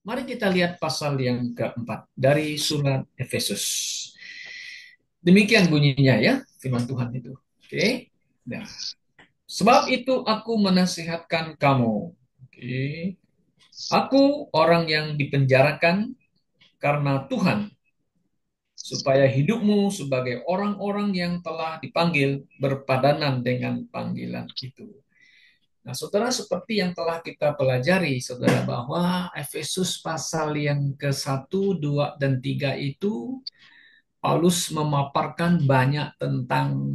Mari kita lihat pasal yang keempat dari surat Efesus. Demikian bunyinya ya, firman Tuhan itu. Oke. Nah, sebab itu aku menasihatkan kamu. Oke. Aku orang yang dipenjarakan karena Tuhan, supaya hidupmu sebagai orang-orang yang telah dipanggil berpadanan dengan panggilan itu. Nah, saudara, seperti yang telah kita pelajari, saudara, bahwa Efesus pasal yang ke-1, 2, dan 3 itu, Paulus memaparkan banyak tentang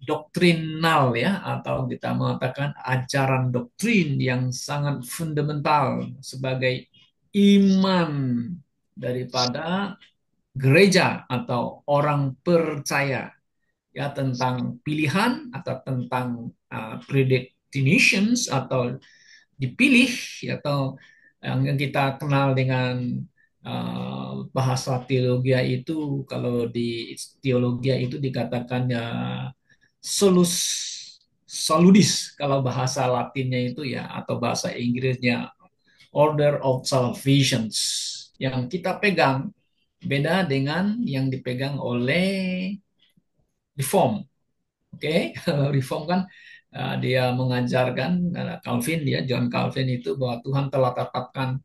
doktrinal ya, atau kita mengatakan ajaran doktrin yang sangat fundamental sebagai iman daripada gereja atau orang percaya ya, tentang pilihan atau tentang predestinations atau dipilih atau yang kita kenal dengan bahasa teologi itu, kalau di teologi itu dikatakan ya solus soludis kalau bahasa Latinnya itu ya, atau bahasa Inggrisnya order of salvations. Yang kita pegang beda dengan yang dipegang oleh reform. Oke, kalau reform kan dia mengajarkan Calvin, dia John Calvin itu bahwa Tuhan telah tetapkan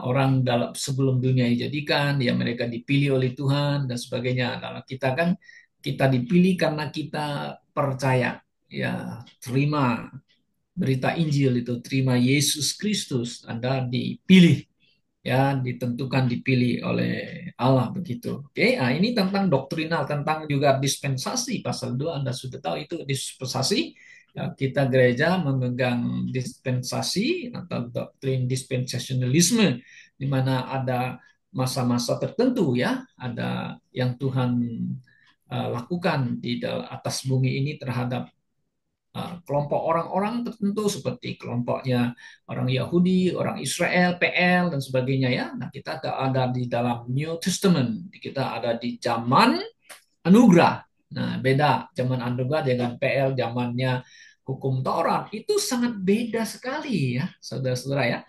orang dalam sebelum dunia dijadikan, ya mereka dipilih oleh Tuhan dan sebagainya. Dalam kita kan kita dipilih karena kita percaya, ya terima berita Injil itu, terima Yesus Kristus, Anda dipilih, ya ditentukan dipilih oleh Allah begitu. Oke, nah ini tentang doktrinal, tentang juga dispensasi pasal 2 Anda sudah tahu itu dispensasi. Ya, kita gereja memegang dispensasi atau doktrin dispensasionalisme di mana ada masa-masa tertentu ya, ada yang Tuhan lakukan di atas bumi ini terhadap kelompok orang-orang tertentu seperti kelompoknya orang Yahudi, orang Israel, PL dan sebagainya ya. Nah, kita ada di dalam New Testament, kita ada di zaman anugerah. Nah, beda zaman anugerah dengan PL zamannya hukum Taurat itu sangat beda sekali ya, saudara-saudara ya.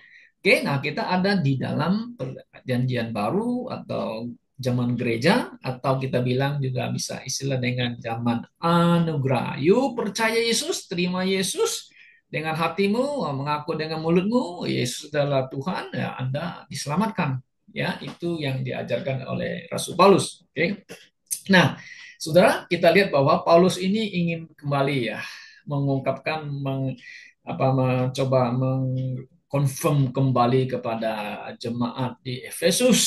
Oke, nah kita ada di dalam perjanjian baru atau zaman gereja, atau kita bilang juga bisa istilah dengan zaman anugerah. Yuk percaya Yesus, terima Yesus dengan hatimu, mengaku dengan mulutmu, Yesus adalah Tuhan, ya Anda diselamatkan. Ya, itu yang diajarkan oleh Rasul Paulus. Oke. Nah, saudara, kita lihat bahwa Paulus ini ingin kembali ya mengungkapkan, mencoba mengkonfirm kembali kepada jemaat di Efesus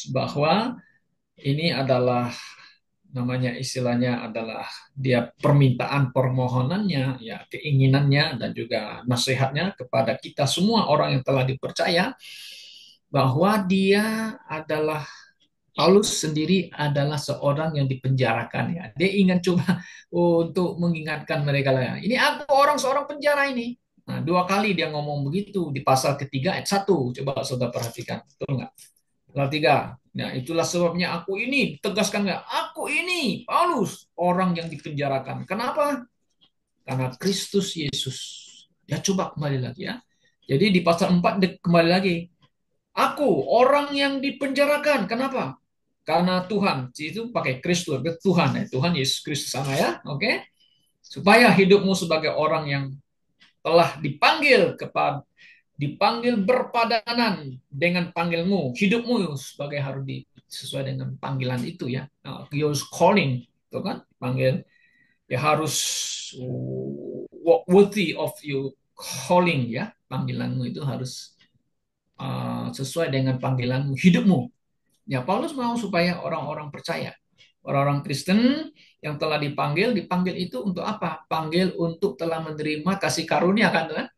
bahwa ini adalah namanya istilahnya adalah dia permintaan permohonannya ya, keinginannya dan juga nasihatnya kepada kita semua orang yang telah dipercaya bahwa dia adalah Paulus sendiri adalah seorang yang dipenjarakan ya. Dia ingin coba untuk mengingatkan mereka lah. Ini aku orang seorang penjara ini. Nah, dua kali dia ngomong begitu di pasal ketiga ayat 1. Coba saudara perhatikan. Betul nggak? Pasal 3. Nah, itulah sebabnya aku ini, tegaskan nggak? Aku ini, Paulus, orang yang dipenjarakan. Kenapa? Karena Kristus Yesus. Ya coba kembali lagi ya. Jadi di pasal 4 dia kembali lagi. Aku orang yang dipenjarakan. Kenapa? Karena Tuhan. Itu pakai Kristus, Tuhan ya. Tuhan Yesus Kristus sama ya. Oke. Supaya hidupmu sebagai orang yang telah dipanggil berpadanan dengan panggilmu. Hidupmu sebagai harus sesuai dengan panggilan itu ya. Your calling, itu kan panggil ya harus worthy of you calling ya. Panggilanmu itu harus sesuai dengan panggilanmu, hidupmu. Ya, Paulus mau supaya orang-orang percaya, orang-orang Kristen yang telah dipanggil itu untuk apa? Panggil untuk telah menerima kasih karunia kan?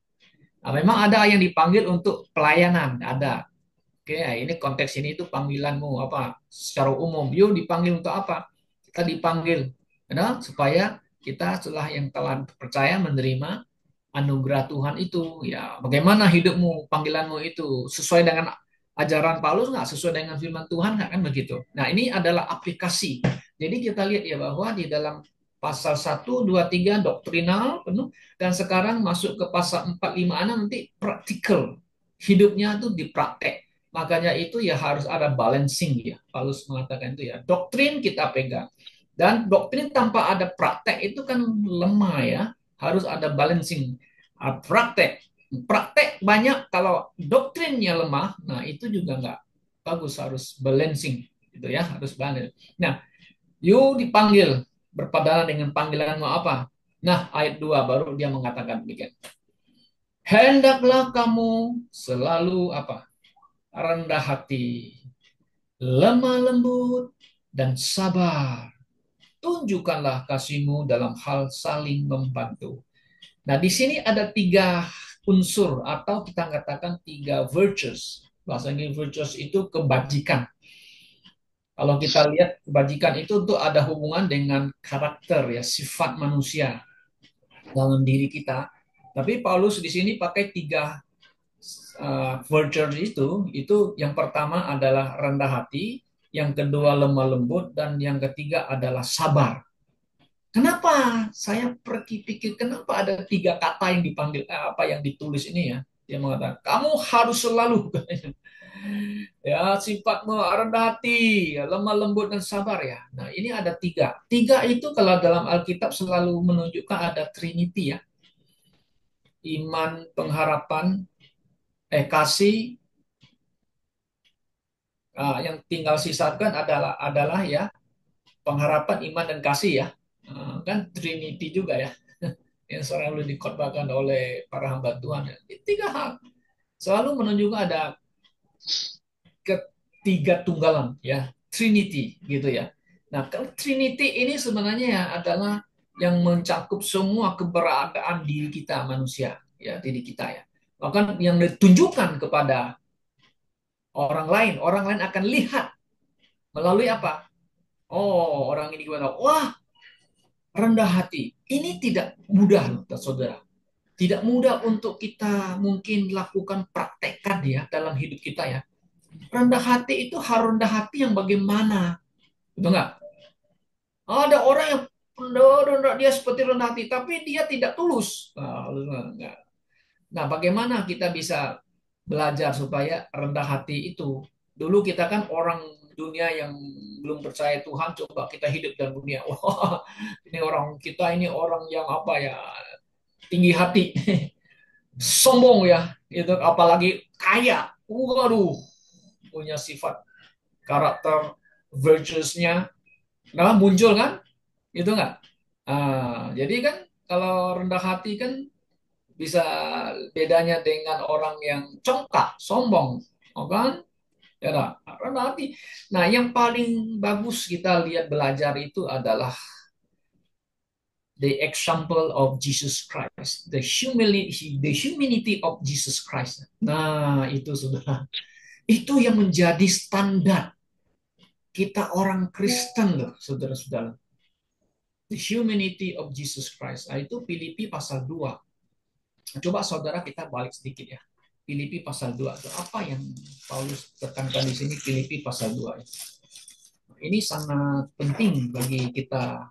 Nah, memang ada yang dipanggil untuk pelayanan, ada. Oke, nah ini konteks ini itu panggilanmu apa? Secara umum, yuk dipanggil untuk apa? Kita dipanggil, ya, supaya kita setelah yang telah percaya menerima anugerah Tuhan itu, ya bagaimana hidupmu, panggilanmu itu sesuai dengan ajaran Paulus nggak, sesuai dengan firman Tuhan nggak, kan begitu. Nah ini adalah aplikasi. Jadi kita lihat ya bahwa di dalam pasal 1, 2, 3 doktrinal penuh, dan sekarang masuk ke pasal 4, 5, 6 nanti praktikal. hidupnya tuh dipraktek. Makanya itu ya harus ada balancing ya. Paulus mengatakan itu ya. Doktrin kita pegang. Dan doktrin tanpa ada praktek itu kan lemah ya. Harus ada balancing. Praktek. Praktek banyak kalau doktrinnya lemah, nah itu juga nggak bagus. Harus balancing gitu ya. Harus balance. Nah, you dipanggil berpadanan dengan panggilanmu apa? Nah, ayat 2 baru dia mengatakan demikian. Hendaklah kamu selalu apa? Rendah hati, lemah lembut, dan sabar. Tunjukkanlah kasihmu dalam hal saling membantu. Nah, di sini ada tiga unsur atau kita katakan tiga virtues. Bahasa Inggris virtues itu kebajikan. Kalau kita lihat kebajikan itu tuh ada hubungan dengan karakter ya, sifat manusia dalam diri kita. Tapi Paulus di sini pakai tiga virtue itu yang pertama adalah rendah hati, yang kedua lemah lembut, dan yang ketiga adalah sabar. Kenapa saya pergi pikir kenapa ada tiga kata yang dipanggil apa yang ditulis ini ya? Dia mengatakan kamu harus selalu ya sifatmu rendah hati, ya, lemah lembut dan sabar ya. Nah ini ada tiga. Tiga itu kalau dalam Alkitab selalu menunjukkan ada Trinity ya, iman, pengharapan, kasih, yang tinggal sisakan adalah ya pengharapan, iman dan kasih ya. Kan Trinity juga ya yang selalu dikhotbahkan oleh para hamba Tuhan. Ya. Tiga hal selalu menunjukkan ada ketiga tunggalan ya Trinity gitu ya. Nah kalau Trinity ini sebenarnya ya adalah yang mencakup semua keberadaan diri kita manusia ya diri kita ya. Bahkan yang ditunjukkan kepada orang lain akan lihat melalui apa? Oh, orang ini gimana? Wah, rendah hati. Ini tidak mudah loh, saudara. Tidak mudah untuk kita mungkin lakukan praktekkan ya dalam hidup kita ya. Rendah hati itu harus rendah hati yang bagaimana? Betul nggak? Ada orang yang rendah, dia seperti rendah hati, tapi dia tidak tulus. Nah, bagaimana kita bisa belajar supaya rendah hati itu? Dulu kita kan orang dunia yang belum percaya Tuhan, coba kita hidup dalam dunia. Wah, ini orang kita ini orang yang apa ya, tinggi hati, sombong ya, itu apalagi kaya. Waduh, punya sifat karakter virtuesnya, nah muncul kan? Itu nggak? Jadi kan kalau rendah hati kan bisa bedanya dengan orang yang congkak, sombong, oh kan? Ya, nah, rendah hati. Nah, yang paling bagus kita lihat belajar itu adalah the example of Jesus Christ, the humanity of Jesus Christ. Nah, itu sudah itu yang menjadi standar kita orang Kristen loh, saudara-saudara. The humanity of Jesus Christ. Nah, itu Filipi pasal 2. Coba saudara kita balik sedikit ya. Filipi pasal 2. Itu apa yang Paulus tekankan di sini Filipi pasal 2 ya. Ini sangat penting bagi kita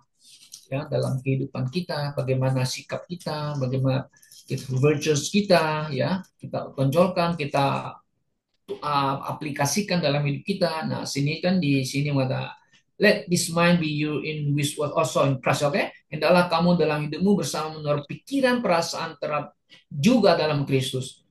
ya dalam kehidupan kita, bagaimana sikap kita, bagaimana virtues kita ya, kita tonjolkan, kita aplikasikan dalam hidup kita. Nah, sini kan di sini ada let this mind be you in which was also in Christ. Oke, okay? Hendaklah kamu dalam hidupmu bersama menurut pikiran perasaan terhadap juga dalam Kristus.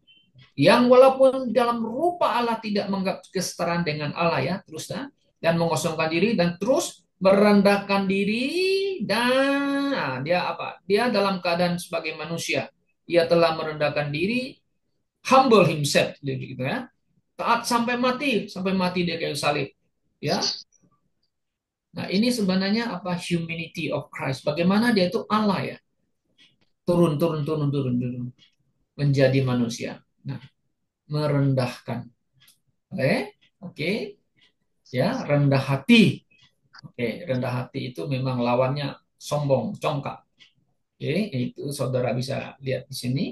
Yang walaupun dalam rupa Allah tidak menganggap kesetaraan dengan Allah ya, terus dan mengosongkan diri dan terus merendahkan diri dan dia apa? Dia dalam keadaan sebagai manusia. Ia telah merendahkan diri, humble himself gitu ya. Taat sampai mati dia kayu salib. Ya. Nah, ini sebenarnya apa humanity of Christ. Bagaimana dia itu Allah ya. Turun menjadi manusia. Nah, merendahkan. Oke, oke. Ya, rendah hati. Oke, rendah hati itu memang lawannya sombong, congkak. Oke, itu saudara bisa lihat di sini.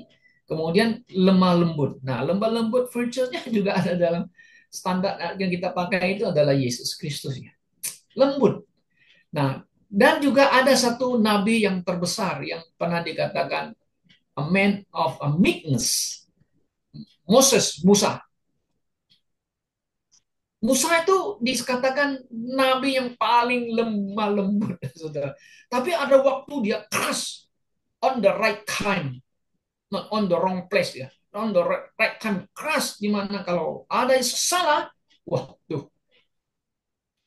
Kemudian lemah lembut. Nah, lemah lembut virtue-nya juga ada dalam standar yang kita pakai itu adalah Yesus Kristus ya. Lembut. Nah, dan juga ada satu nabi yang terbesar yang pernah dikatakan a man of a meekness. Musa. Musa itu dikatakan nabi yang paling lemah lembut, saudara. Tapi ada waktu dia keras, on the right time, not on the wrong place ya, on the right time, keras, dimana kalau ada yang salah, wah tuh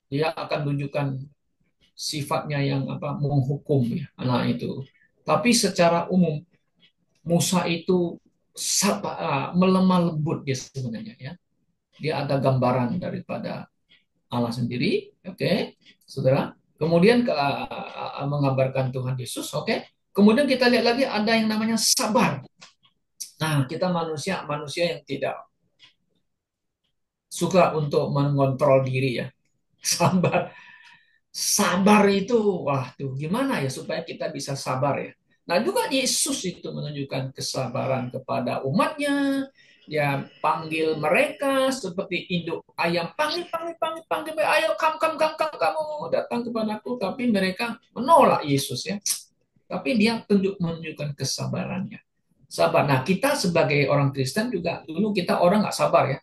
dia akan tunjukkan sifatnya yang apa, menghukum ya, nah itu. Tapi secara umum Musa itu melemah lembut dia sebenarnya ya. Dia ada gambaran daripada Allah sendiri, oke, okay, saudara. Kemudian mengabarkan Tuhan Yesus, oke. Okay. Kemudian kita lihat lagi ada yang namanya sabar. Nah, kita manusia manusia yang tidak suka untuk mengontrol diri ya. Sabar, sabar itu, wah tuh gimana ya supaya kita bisa sabar ya. Nah juga Yesus itu menunjukkan kesabaran kepada umatnya. Dia panggil mereka seperti induk ayam, panggil, panggil, panggil, panggil, ayo, kamu datang kepadaku. Tapi mereka menolak Yesus ya. Tapi dia menunjukkan kesabarannya. Sabar. Nah kita sebagai orang Kristen juga dulu kita orang nggak sabar ya,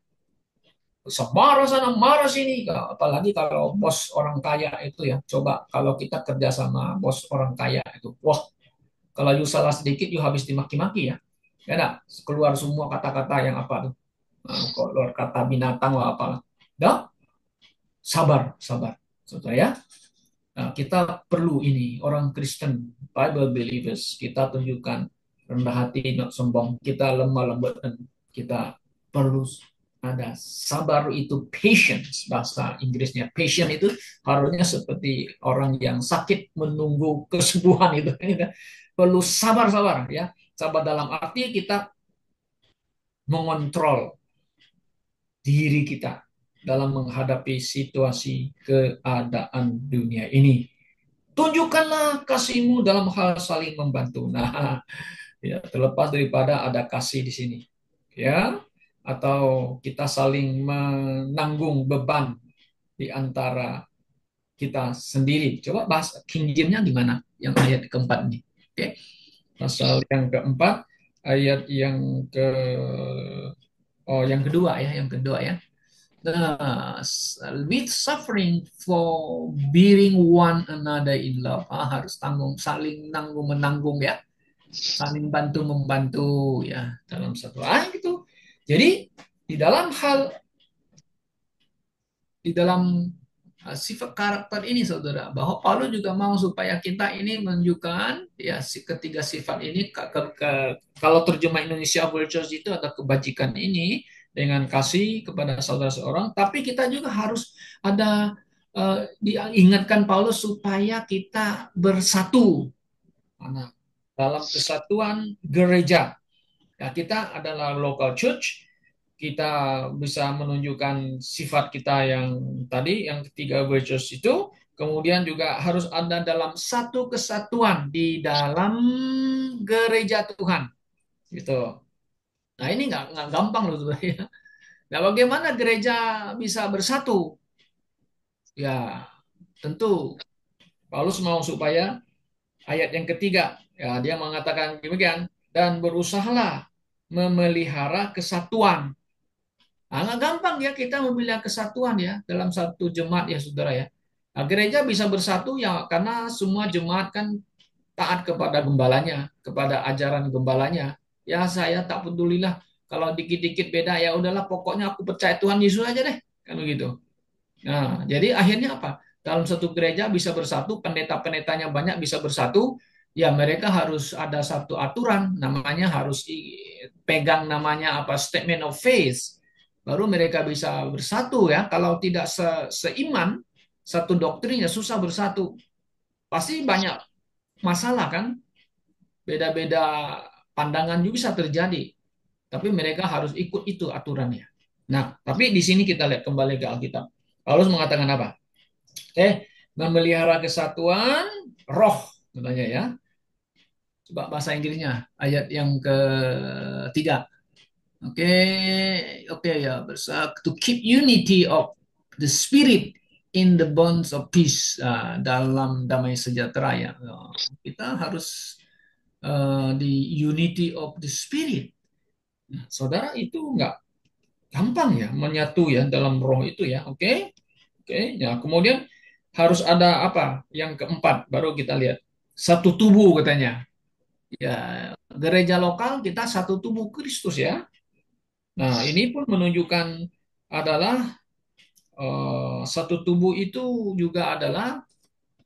marah sana, marah sini. Apalagi kalau bos orang kaya itu ya. Coba kalau kita kerja sama bos orang kaya itu. Wah, kalau you salah sedikit, you habis dimaki-maki ya. Ya enggak? Keluar semua kata-kata yang apa tuh. Keluar kata binatang atau apa. Dah, sabar, sabar. Saudara ya. Nah, kita perlu ini, orang Kristen, Bible believers, kita tunjukkan rendah hati, not sombong, kita lemah lembut, dan kita perlu ada sabar itu patience, bahasa Inggrisnya. Patient itu harusnya seperti orang yang sakit menunggu kesembuhan itu. Kita perlu sabar-sabar ya. Sabar dalam arti kita mengontrol diri kita dalam menghadapi situasi keadaan dunia ini. Tunjukkanlah kasihmu dalam hal saling membantu. Nah, ya, terlepas daripada ada kasih di sini, ya, atau kita saling menanggung beban di antara kita sendiri. Coba bahas King James-nya gimana? Yang ayat keempat ini. Oke. Pasal yang keempat, ayat yang ke yang kedua ya, yang kedua ya. Nah, with suffering for bearing one another in love. Harus tanggung, saling nanggung menanggung ya, saling bantu membantu ya dalam satu gitu. Jadi di dalam hal, di dalam sifat karakter ini saudara, bahwa Paulus juga mau supaya kita ini menunjukkan ya si ketiga sifat ini, kalau terjemah Indonesia Virtues itu ada kebajikan ini dengan kasih kepada saudara seorang, tapi kita juga harus ada diingatkan Paulus supaya kita bersatu. Nah, dalam kesatuan gereja. Ya, kita adalah local church, kita bisa menunjukkan sifat kita yang tadi, yang ketiga virtues itu, kemudian juga harus ada dalam satu kesatuan di dalam gereja Tuhan, gitu. Nah ini nggak gampang loh sebenarnya. Nah bagaimana gereja bisa bersatu? Ya tentu Paulus mau supaya ayat yang ketiga, ya dia mengatakan demikian, dan berusahalah memelihara kesatuan. Nggak gampang ya kita memelihara kesatuan ya dalam satu jemaat ya saudara ya. Nah, gereja bisa bersatu ya karena semua jemaat kan taat kepada gembalanya, kepada ajaran gembalanya. Ya saya tak pedulilah kalau dikit-dikit beda, ya udahlah pokoknya aku percaya Tuhan Yesus aja deh, kan begitu. Nah, jadi akhirnya apa? Dalam satu gereja bisa bersatu, pendeta-pendetanya banyak bisa bersatu, ya mereka harus ada satu aturan, namanya harus pegang namanya apa, statement of faith. Baru mereka bisa bersatu ya. Kalau tidak seiman, satu doktrin ya susah bersatu. Pasti banyak masalah kan, beda-beda pandangan juga bisa terjadi. Tapi mereka harus ikut itu aturannya. Nah, tapi di sini kita lihat kembali ke Alkitab. Paulus mengatakan apa? Memelihara kesatuan roh katanya ya. Coba bahasa Inggrisnya ayat yang ketiga. Oke, oke ya, to keep unity of the spirit in the bonds of peace, dalam damai sejahtera ya. Kita harus di unity of the spirit Nah, saudara itu nggak gampang ya menyatu ya dalam roh itu ya. Oke, oke. Ya, kemudian harus ada apa? Yang keempat baru kita lihat satu tubuh katanya. Ya, gereja lokal kita satu tubuh Kristus ya. Nah, ini pun menunjukkan adalah satu tubuh itu juga adalah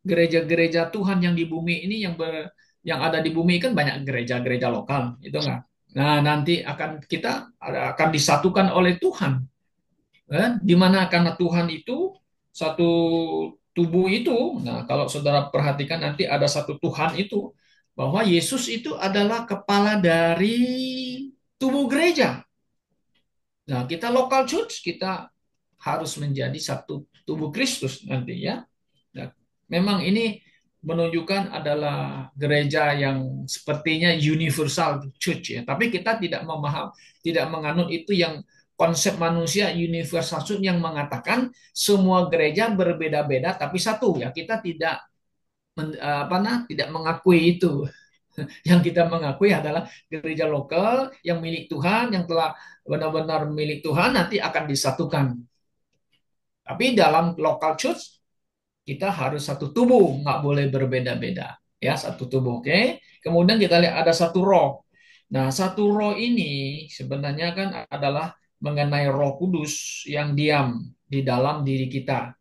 gereja-gereja Tuhan yang di bumi ini yang ada di bumi kan banyak gereja-gereja lokal, itu enggak? Nah, nanti akan disatukan oleh Tuhan, kan? Di mana karena Tuhan itu satu tubuh itu. Nah, kalau saudara perhatikan nanti ada satu Tuhan itu bahwa Yesus itu adalah kepala dari tubuh gereja. Nah, kita local church, kita harus menjadi satu tubuh Kristus nanti ya. Nah, memang ini menunjukkan adalah gereja yang sepertinya universal church ya. Tapi kita tidak menganut itu yang konsep manusia universal church yang mengatakan semua gereja berbeda-beda tapi satu ya. Kita tidak mengakui itu. Yang kita mengakui adalah gereja lokal yang milik Tuhan, yang telah benar-benar milik Tuhan nanti akan disatukan. Tapi dalam local church kita harus satu tubuh, nggak boleh berbeda-beda. Ya, satu tubuh, oke? Kemudian kita lihat ada satu roh. Nah, satu roh ini sebenarnya kan adalah mengenai Roh Kudus yang diam di dalam diri kita,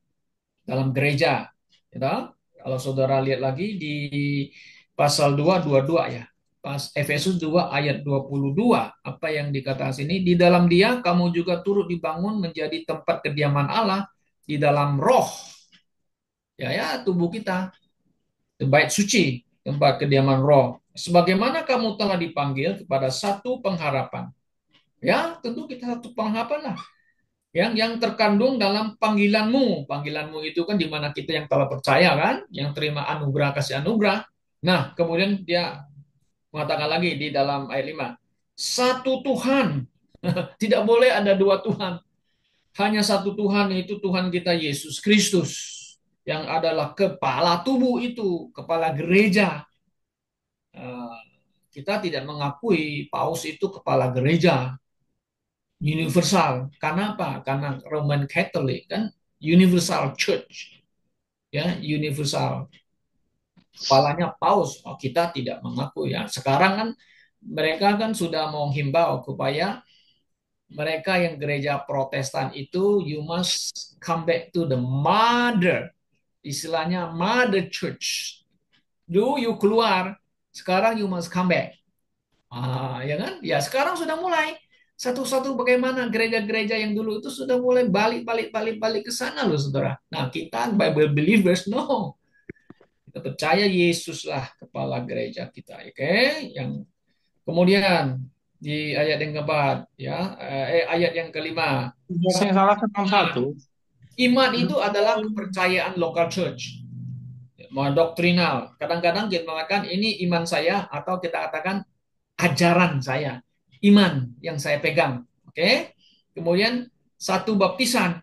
dalam gereja. Ya, kalau saudara lihat lagi di pasal 2:22 ya. Pas Efesus 2 ayat 22, apa yang dikatakan sini? Di dalam dia kamu juga turut dibangun menjadi tempat kediaman Allah di dalam roh. Ya, ya, tubuh kita, bait suci, tempat kediaman roh. Sebagaimana kamu telah dipanggil kepada satu pengharapan. Ya, tentu kita satu pengharapan lah. Yang terkandung dalam panggilanmu. Panggilanmu itu kan di mana kita yang telah percaya kan, yang terima anugerah kasih anugerah. Nah, kemudian dia mengatakan lagi di dalam ayat 5, satu Tuhan. Tidak boleh ada dua Tuhan. Hanya satu Tuhan, yaitu Tuhan kita Yesus Kristus yang adalah kepala tubuh itu, kepala gereja. Eh, Kita tidak mengakui Paus itu kepala gereja universal. Karena apa? Karena Roman Catholic kan universal church, ya universal. Kepalanya Paus. Oh, kita tidak mengakui ya. Sekarang kan mereka kan sudah menghimbau supaya mereka yang gereja Protestan itu you must come back to the mother, istilahnya mother church. Dulu you keluar, sekarang you must come back. Ya kan? Ya sekarang sudah mulai satu-satu bagaimana gereja-gereja yang dulu itu sudah mulai balik ke sana loh saudara. Nah kita Bible believers no, kita percaya Yesus lah kepala gereja kita, oke? Yang kemudian di ayat yang keempat ya, ayat yang kelima, Orang yang salah kan nomor satu. iman itu adalah kepercayaan local church, doktrinal. Kadang-kadang kita mengatakan ini iman saya atau kita katakan ajaran saya, iman yang saya pegang. Oke. Kemudian satu baptisan.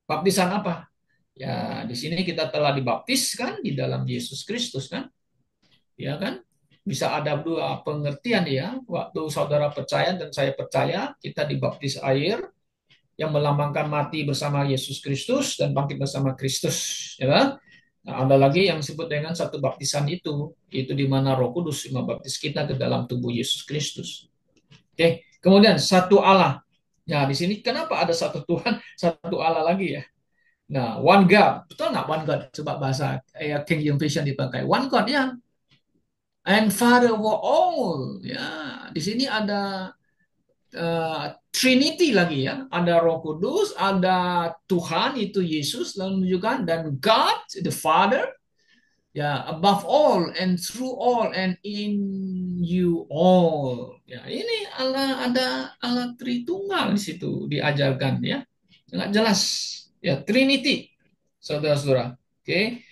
Baptisan apa? Ya, di sini kita telah dibaptis kan di dalam Yesus Kristus kan? Ya kan? Bisa ada dua pengertian ya. Waktu saudara percaya dan saya percaya, kita dibaptis air yang melambangkan mati bersama Yesus Kristus dan bangkit bersama Kristus, ya kan? Nah, ada lagi yang disebut dengan satu baptisan itu di mana Roh Kudus membaptis kita ke dalam tubuh Yesus Kristus. Oke, kemudian satu Allah. Ya, di sini kenapa ada satu Tuhan, satu Allah lagi ya? Nah, one God. Betul nggak one God? Coba bahasa King James Version dipakai. One God ya. And Father of all. Ya, di sini ada Trinity lagi ya. Ada Roh Kudus, ada Tuhan itu Yesus lalu menunjukkan dan God the Father ya above all and through all and in you all. Ya, ini Allah ada Allah Tritunggal di situ diajarkan ya. Sangat jelas ya Trinity. Saudara-saudara. Oke.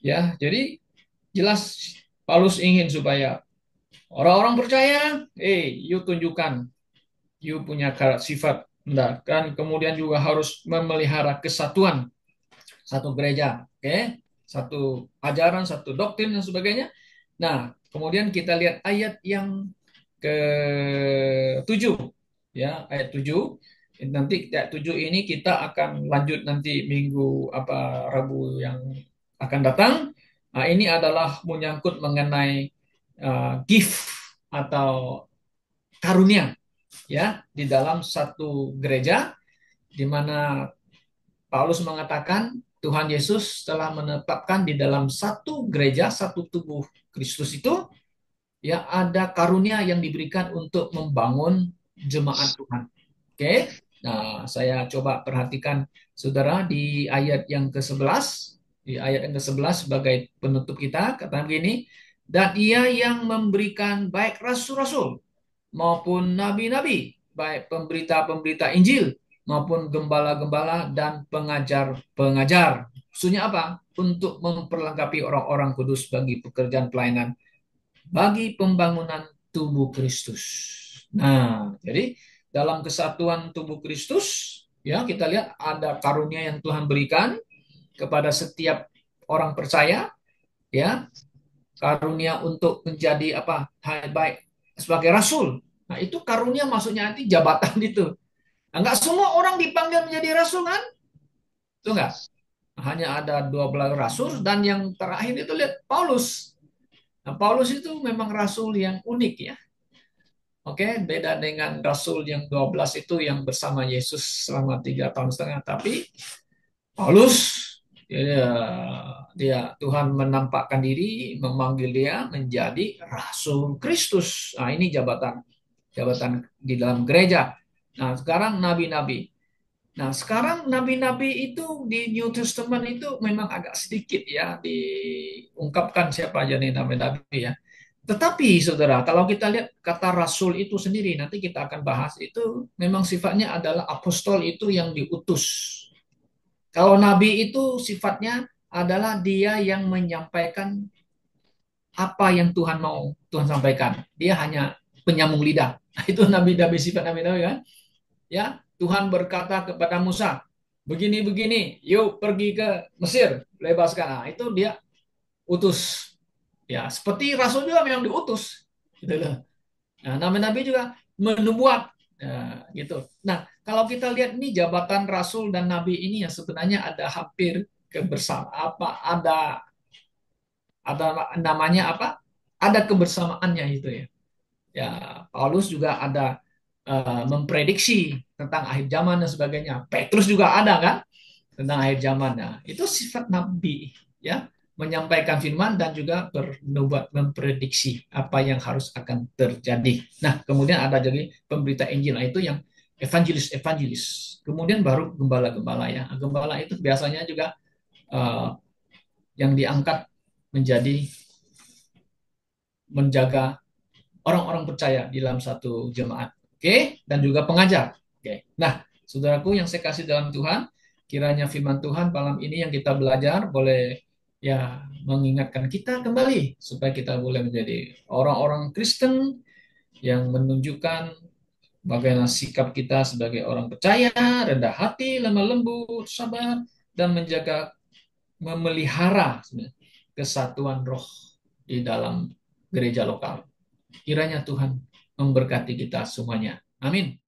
Ya, jadi jelas Paulus ingin supaya orang-orang percaya, yuk tunjukkan you punya sifat benar kan, kemudian juga harus memelihara kesatuan satu gereja, oke, satu ajaran, satu doktrin dan sebagainya. Nah, kemudian kita lihat ayat yang ke-7 ya, ayat 7. Nanti ayat 7 ini kita akan lanjut nanti minggu apa Rabu yang akan datang. Nah, ini adalah menyangkut mengenai gift atau karunia ya di dalam satu gereja di mana Paulus mengatakan Tuhan Yesus telah menetapkan di dalam satu gereja, satu tubuh Kristus itu ya ada karunia yang diberikan untuk membangun jemaat Tuhan. Oke. Nah, saya coba perhatikan saudara di ayat yang ke-11. Di ayat yang ke-11 sebagai penutup kita kata begini, dan ia yang memberikan baik rasul-rasul maupun nabi-nabi, baik pemberita-pemberita Injil maupun gembala-gembala dan pengajar-pengajar. Maksudnya apa? Untuk memperlengkapi orang-orang kudus bagi pekerjaan pelayanan, bagi pembangunan tubuh Kristus. Nah, jadi dalam kesatuan tubuh Kristus, ya kita lihat ada karunia yang Tuhan berikan kepada setiap orang percaya, ya karunia untuk menjadi apa baik sebagai rasul. Nah itu karunia maksudnya nanti jabatan itu. Nah, nggak semua orang dipanggil menjadi rasul kan? Itu enggak. Hanya ada 12 rasul dan yang terakhir itu lihat Paulus. Nah, Paulus itu memang rasul yang unik ya. Oke, beda dengan rasul yang 12 itu yang bersama Yesus selama 3 tahun setengah. Tapi Paulus dia, dia Tuhan menampakkan diri, memanggil dia menjadi rasul Kristus. Nah, ini jabatan jabatan di dalam gereja. Nah, sekarang nabi-nabi. Nah, sekarang nabi-nabi itu di New Testament itu memang agak sedikit ya diungkapkan siapa aja nih nabi-nabi ya. Tetapi saudara, kalau kita lihat kata rasul itu sendiri, nanti kita akan bahas itu memang sifatnya adalah apostol itu yang diutus. Kalau nabi itu sifatnya adalah dia yang menyampaikan apa yang Tuhan mau Tuhan sampaikan. Dia hanya penyambung lidah. Itu nabi-nabi sifat nabi-nabi kan. Ya, Tuhan berkata kepada Musa, begini-begini, yuk pergi ke Mesir, bebaskan. Nah, itu dia utus. Ya, seperti rasul juga memang diutus. Gitu loh. Nah, nabi-nabi juga menubuat. Nah, gitu. Nah, kalau kita lihat ini jabatan rasul dan nabi ini ya sebenarnya ada hampir kebersama apa ada namanya apa? Ada kebersamaannya itu ya. Ya, Paulus juga ada memprediksi tentang akhir zaman dan sebagainya. Petrus juga ada kan tentang akhir zamannya. Itu sifat nabi ya, menyampaikan firman dan juga bernubuat memprediksi apa yang harus akan terjadi. Nah, kemudian ada jadi pemberita Injil. Nah, itu yang evangelis-evangelis. Kemudian baru gembala-gembala ya. Gembala itu biasanya juga uh, yang diangkat menjadi menjaga orang-orang percaya di dalam satu jemaat. Oke, dan juga pengajar. Oke. Nah, saudaraku yang saya kasih dalam Tuhan, kiranya firman Tuhan malam ini yang kita belajar boleh ya mengingatkan kita kembali supaya kita boleh menjadi orang-orang Kristen yang menunjukkan bagaimana sikap kita sebagai orang percaya, rendah hati, lemah lembut, sabar, dan menjaga memelihara kesatuan roh di dalam gereja lokal. Kiranya Tuhan memberkati kita semuanya. Amin.